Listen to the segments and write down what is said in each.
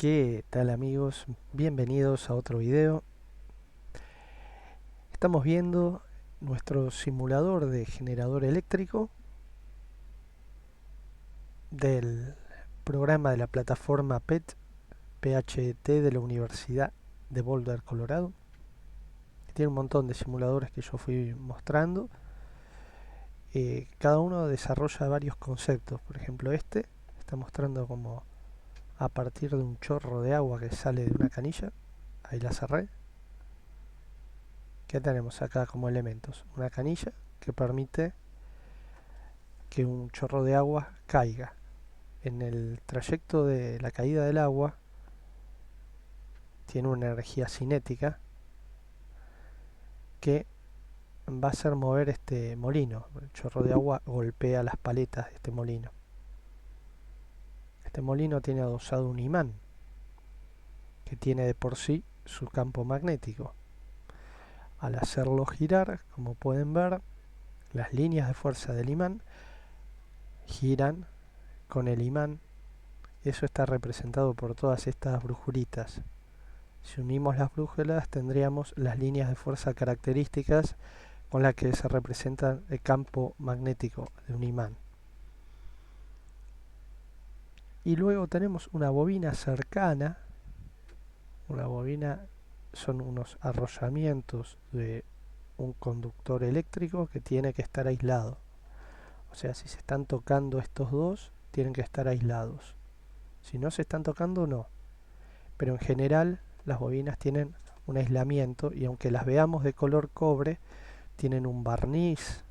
¿Qué tal amigos? Bienvenidos a otro video. Estamos viendo nuestro simulador de generador eléctrico del programa de la plataforma PHET de la Universidad de Boulder, Colorado. Tiene un montón de simuladores que yo fui mostrando. Cada uno desarrolla varios conceptos. Por ejemplo, este está mostrando cómo a partir de un chorro de agua que sale de una canilla, ahí la cerré. ¿Qué tenemos acá como elementos? Una canilla que permite que un chorro de agua caiga. En el trayecto de la caída del agua tiene una energía cinética que va a hacer mover este molino. El chorro de agua golpea las paletas de este molino. Este molino tiene adosado un imán que tiene de por sí su campo magnético. Al hacerlo girar, como pueden ver, las líneas de fuerza del imán giran con el imán. Eso está representado por todas estas brujuritas. Si unimos las brújulas tendríamos las líneas de fuerza características con las que se representa el campo magnético de un imán. Y luego tenemos una bobina cercana. Una bobina son unos arrollamientos de un conductor eléctrico que tiene que estar aislado. O sea, si se están tocando estos dos, tienen que estar aislados. Si no se están tocando, no. Pero en general las bobinas tienen un aislamiento y aunque las veamos de color cobre, tienen un barniz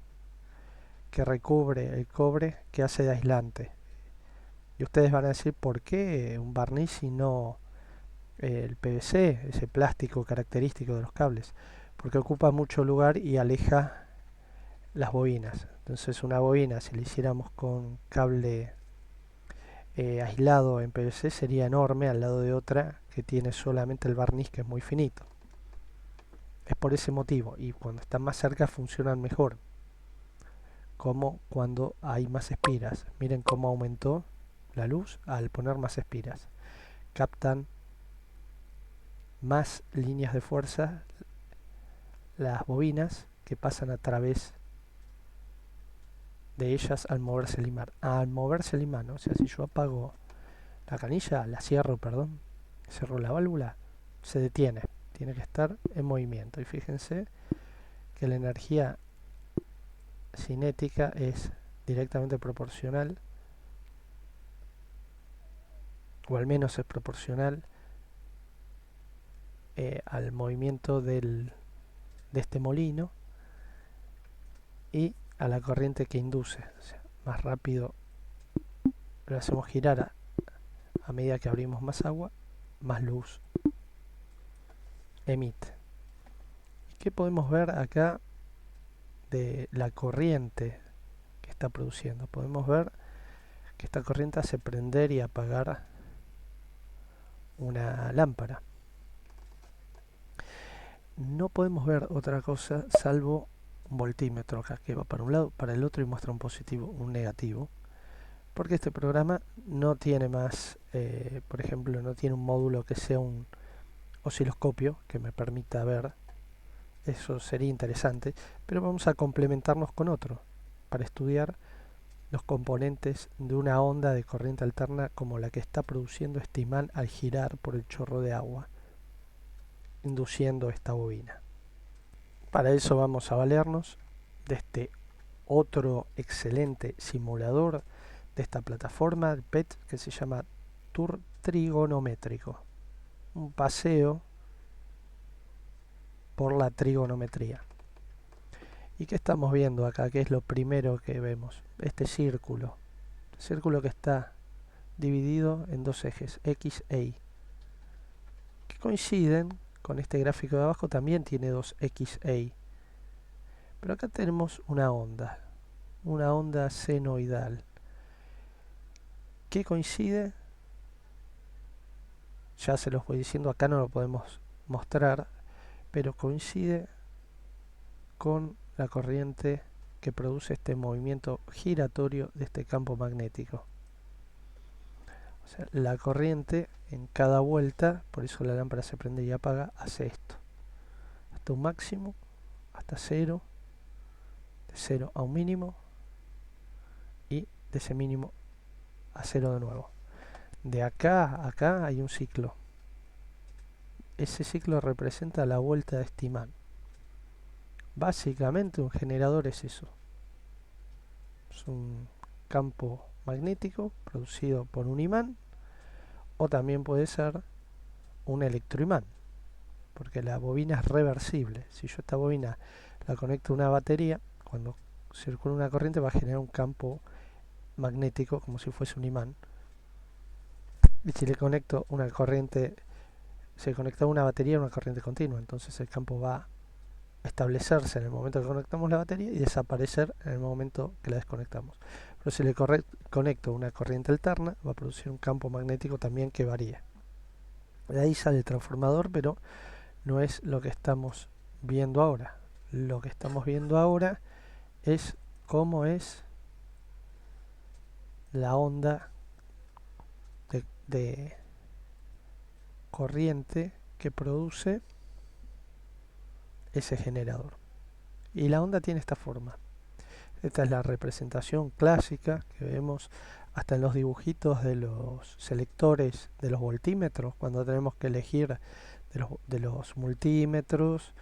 que recubre el cobre que hace de aislante. Y ustedes van a decir, ¿por qué un barniz y no el PVC, ese plástico característico de los cables? Porque ocupa mucho lugar y aleja las bobinas. Entonces una bobina, si la hiciéramos con cable aislado en PVC, sería enorme al lado de otra que tiene solamente el barniz, que es muy finito. Es por ese motivo, y cuando están más cerca funcionan mejor, como cuando hay más espiras. Miren cómo aumentó la luz al poner más espiras. Captan más líneas de fuerza las bobinas que pasan a través de ellas al moverse el imán. Al moverse el imán, o sea, si yo apago la canilla, la cierro, perdón, cierro la válvula, se detiene, tiene que estar en movimiento. Y fíjense que la energía cinética es directamente proporcional, o al menos es proporcional al movimiento de este molino y a la corriente que induce. O sea, más rápido lo hacemos girar a medida que abrimos más agua, más luz emite. ¿Y qué podemos ver acá de la corriente que está produciendo? Podemos ver que esta corriente hace prender y apagar una lámpara. No podemos ver otra cosa salvo un voltímetro acá que va para un lado, para el otro y muestra un positivo, un negativo, porque este programa no tiene más, por ejemplo, no tiene un módulo que sea un osciloscopio que me permita ver. Eso sería interesante, pero vamos a complementarnos con otro para estudiar los componentes de una onda de corriente alterna como la que está produciendo este imán al girar por el chorro de agua, induciendo esta bobina. Para eso vamos a valernos de este otro excelente simulador de esta plataforma PET que se llama Tour Trigonométrico. Un paseo por la trigonometría. ¿Y qué estamos viendo acá? ¿Qué es lo primero que vemos? Este círculo. El círculo que está dividido en dos ejes, X e Y, que coinciden con este gráfico de abajo, también tiene dos X e Y. Pero acá tenemos una onda senoidal. ¿Qué coincide? Ya se los voy diciendo, acá no lo podemos mostrar, pero coincide con la corriente que produce este movimiento giratorio de este campo magnético. O O sea, la corriente en cada vuelta, por eso la lámpara se prende y apaga, hace esto. Hasta un máximo, hasta cero, de cero a un mínimo y de ese mínimo a cero de nuevo. De acá a acá hay un ciclo. Ese ciclo representa la vuelta de este imán. Básicamente un generador es eso. Es un campo magnético producido por un imán, o también puede ser un electroimán, porque la bobina es reversible. Si yo esta bobina la conecto a una batería, cuando circula una corriente va a generar un campo magnético como si fuese un imán. Y si le conecto una corriente, se conecta una batería a una corriente continua, entonces el campo va a establecerse en el momento que conectamos la batería y desaparecer en el momento que la desconectamos. Pero si le conecto una corriente alterna, va a producir un campo magnético también que varía. De ahí sale el transformador, pero no es lo que estamos viendo ahora. Lo que estamos viendo ahora es cómo es la onda de corriente que produce ese generador. Y la onda tiene esta forma. Esta es la representación clásica que vemos hasta en los dibujitos de los selectores de los voltímetros, cuando tenemos que elegir de los multímetros,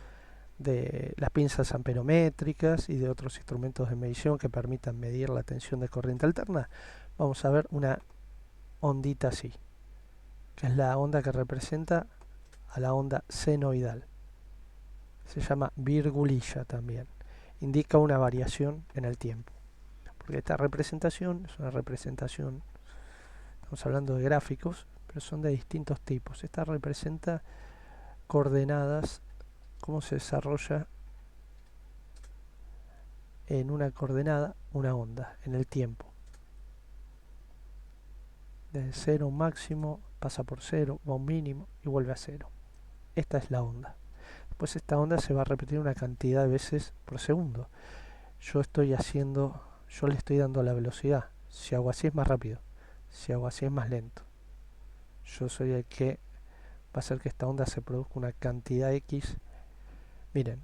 de las pinzas amperométricas y de otros instrumentos de medición que permitan medir la tensión de corriente alterna. Vamos a ver una ondita así, que es la onda que representa a la onda senoidal. Se llama virgulilla también. Indica una variación en el tiempo. Porque esta representación es una representación, estamos hablando de gráficos, pero son de distintos tipos. Esta representa coordenadas, cómo se desarrolla en una coordenada una onda en el tiempo. Desde 0 a un máximo, pasa por 0, va a un mínimo y vuelve a 0. Esta es la onda. Después esta onda se va a repetir una cantidad de veces por segundo. Yo le estoy dando la velocidad. Si hago así es más rápido. Si hago así es más lento. Yo soy el que va a hacer que esta onda se produzca una cantidad X. Miren,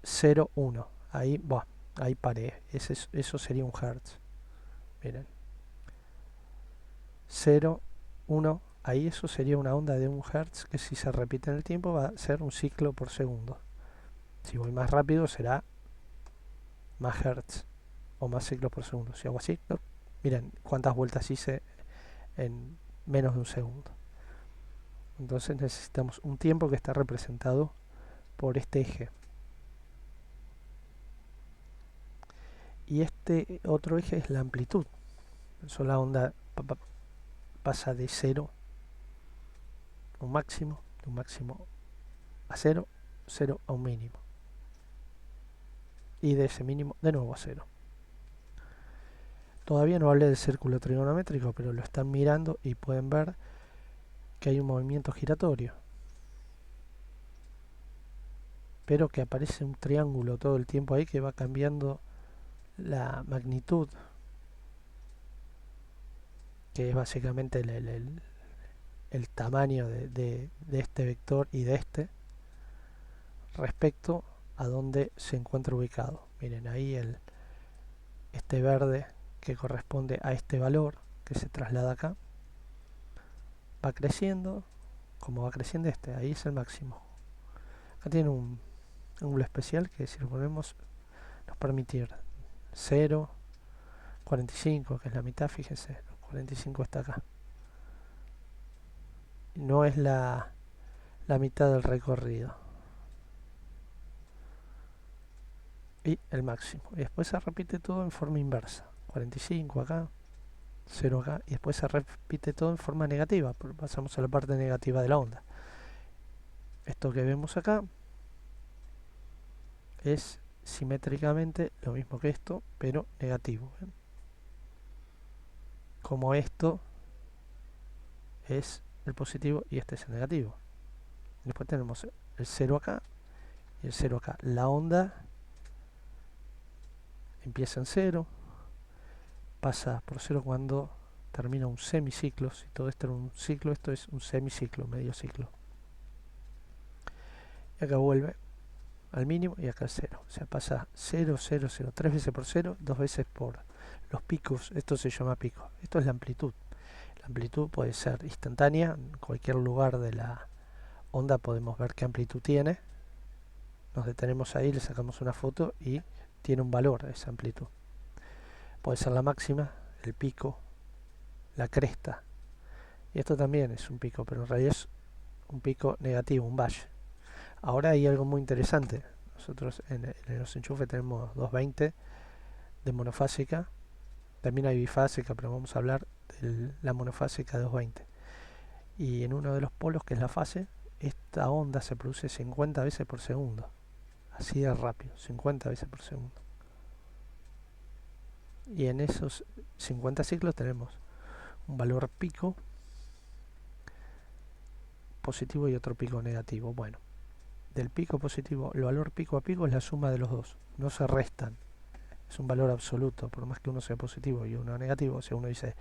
0, 1. Ahí paré. Eso sería un hertz. Miren. 0, 1. Ahí eso sería una onda de 1 hertz que si se repite en el tiempo va a ser un ciclo por segundo. Si voy más rápido será más hertz o más ciclos por segundo. Si hago así, ¿no? Miren cuántas vueltas hice en menos de un segundo. Entonces necesitamos un tiempo que está representado por este eje. Y este otro eje es la amplitud. Eso la onda pasa de 0 a un máximo, de un máximo a 0, 0 a un mínimo. Y de ese mínimo de nuevo a 0. Todavía no hablé del círculo trigonométrico, pero lo están mirando y pueden ver que hay un movimiento giratorio. Pero que aparece un triángulo todo el tiempo ahí que va cambiando la magnitud, que es básicamente el tamaño de este vector y de respecto a donde se encuentra ubicado. Miren ahí este verde que corresponde a este valor que se traslada acá va creciendo. Como va creciendo ahí es el máximo. Acá tiene un ángulo especial que si lo ponemos nos permitir 0, 45, que es la mitad, fíjense, 45 está acá. No es la mitad del recorrido. Y el máximo. Y después se repite todo en forma inversa. 45 acá, 0 acá, y después se repite todo en forma negativa. Pasamos a la parte negativa de la onda. Esto que vemos acá es simétricamente lo mismo que esto, pero negativo. Como esto es el positivo y este es el negativo. Después tenemos el 0 acá y el 0 acá. La onda empieza en 0, pasa por 0 cuando termina un semiciclo. Si todo esto era un ciclo, esto es un semiciclo, medio ciclo. Y acá vuelve al mínimo y acá al 0. O sea, pasa 0, 0, 0. 3 veces por 0, 2 veces por los picos. Esto se llama pico. Esto es la amplitud. La amplitud puede ser instantánea. En cualquier lugar de la onda podemos ver qué amplitud tiene. Nos detenemos ahí, le sacamos una foto y tiene un valor esa amplitud. Puede ser la máxima, el pico, la cresta. Y esto también es un pico, pero en realidad es un pico negativo, un valle. Ahora hay algo muy interesante. Nosotros en los enchufes tenemos 220 de monofásica. También hay bifásica, pero vamos a hablar de la monofásica 220. Y en uno de los polos, que es la fase, esta onda se produce 50 veces por segundo. Así de rápido, 50 veces por segundo. Y en esos 50 ciclos tenemos un valor pico positivo y otro pico negativo. Bueno, del pico positivo, el valor pico a pico es la suma de los dos, no se restan. Es un valor absoluto, por más que uno sea positivo y uno negativo. O sea, uno dice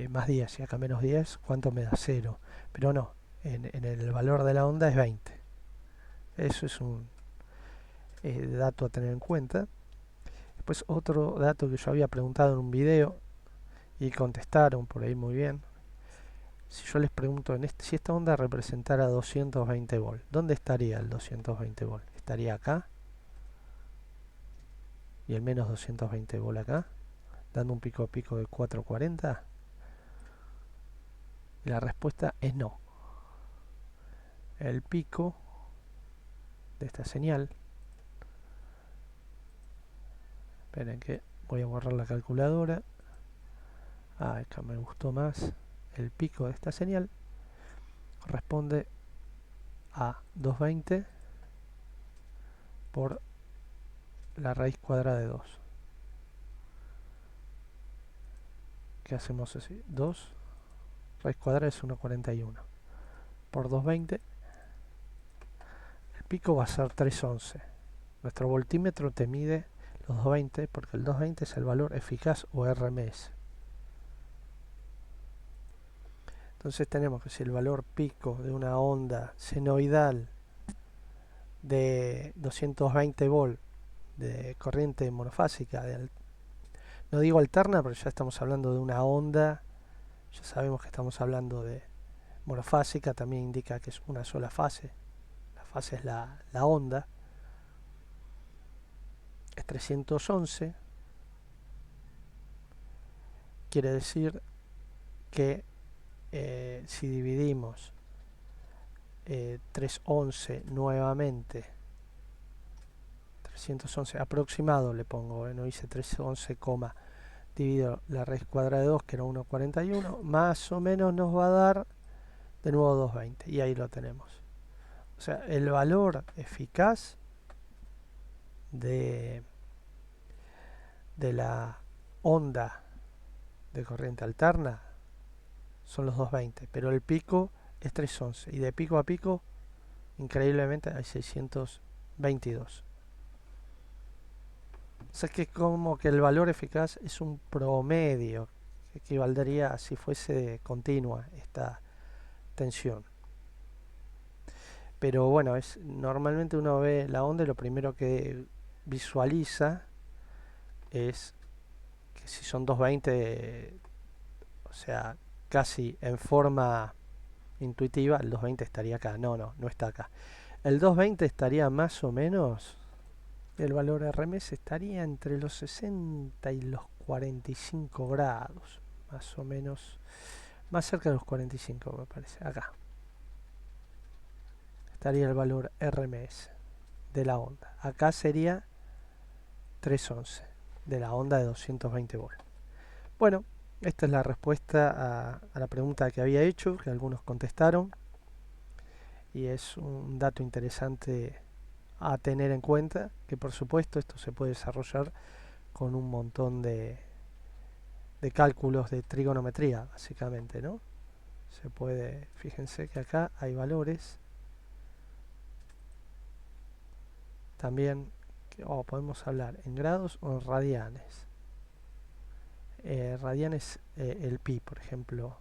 más 10 y acá menos 10, ¿cuánto me da? 0. Pero no, en el valor de la onda es 20. Eso es un dato a tener en cuenta. Después otro dato que yo había preguntado en un video y contestaron por ahí muy bien. Si yo les pregunto, si esta onda representara 220 volt, ¿dónde estaría el 220 volt? ¿Estaría acá? ¿Y el menos 220 volt acá? ¿Dando un pico a pico de 440? Y la respuesta es no. El pico de esta señal, esperen que voy a borrar la calculadora. Acá me gustó más. El pico de esta señal corresponde a 220 por la raíz cuadrada de 2. ¿Qué hacemos así? 2 raíz cuadrada es 1,41 por 220. El pico va a ser 311. Nuestro voltímetro te mide los 220 porque el 220 es el valor eficaz o RMS. Entonces tenemos que si el valor pico de una onda senoidal de 220 volt de corriente monofásica, no digo alterna, pero ya estamos hablando de una onda, ya sabemos que estamos hablando de monofásica, también indica que es una sola fase, la fase es la onda, es 311, quiere decir que si dividimos 311 nuevamente, 311 aproximado le pongo, no hice 311, divido la raíz cuadrada de 2, que era 1,41, más o menos nos va a dar de nuevo 220, y ahí lo tenemos. O sea, el valor eficaz de la onda de corriente alterna son los 220, pero el pico es 311, y de pico a pico, increíblemente, hay 622. O sea que como que el valor eficaz es un promedio, que equivaldría a si fuese continua esta tensión. Pero bueno, normalmente uno ve la onda y lo primero que visualiza es que si son 220, o sea, casi en forma intuitiva, el 220 estaría acá. No está acá. El 220 estaría más o menos, el valor RMS estaría entre los 60 y los 45 grados, más o menos, más cerca de los 45 me parece, acá. Estaría el valor RMS de la onda. Acá sería 311 de la onda de 220 volt. Bueno, esta es la respuesta a la pregunta que había hecho, que algunos contestaron, y es un dato interesante a tener en cuenta, que por supuesto esto se puede desarrollar con un montón de cálculos de trigonometría, básicamente, ¿no? Se puede, fíjense que acá hay valores también que podemos hablar en grados o en radianes. radianes el pi, por ejemplo.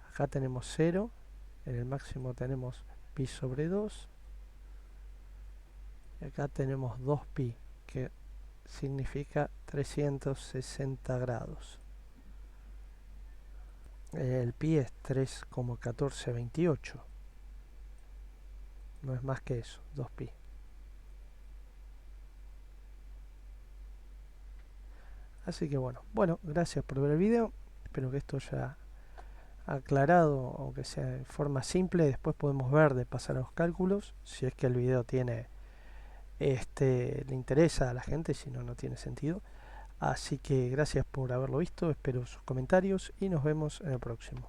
Acá tenemos 0, en el máximo tenemos pi sobre 2, y acá tenemos 2pi, que significa 360 grados. El pi es 3,1428, no es más que eso, 2pi. Así que bueno, gracias por ver el video, espero que esto haya aclarado, aunque sea de forma simple. Después podemos ver de pasar a los cálculos, si es que el video tiene le interesa a la gente, si no, no tiene sentido. Así que gracias por haberlo visto, espero sus comentarios y nos vemos en el próximo.